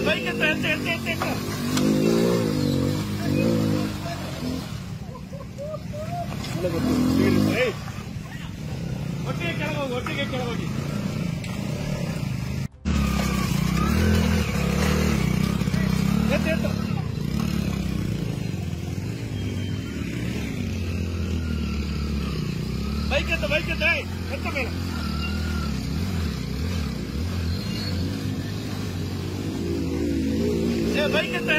bike ಎತ್ತ ಒಟ್ಟಿಗೆ ಕೆಳಗೋಗಿ ಎತ್ತ ಬೈಕ್ ಎತ್ತ ಮೇಲೆ ಬೈಕ್ ಎತ್ತ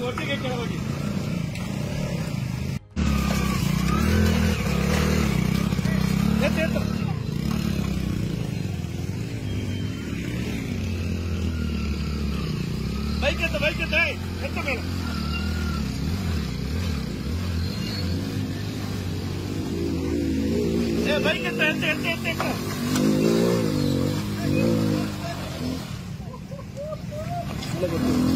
ಒಟ್ಟಿಗೆ ಕೆಳಗೋಗಿ ಎತ್ತ ಬೈಕ್ ಎತ್ತ ಮೇಲೆ ಬೈಕ್ ಎತ್ತ ಒಟ್ಟಿಗೆ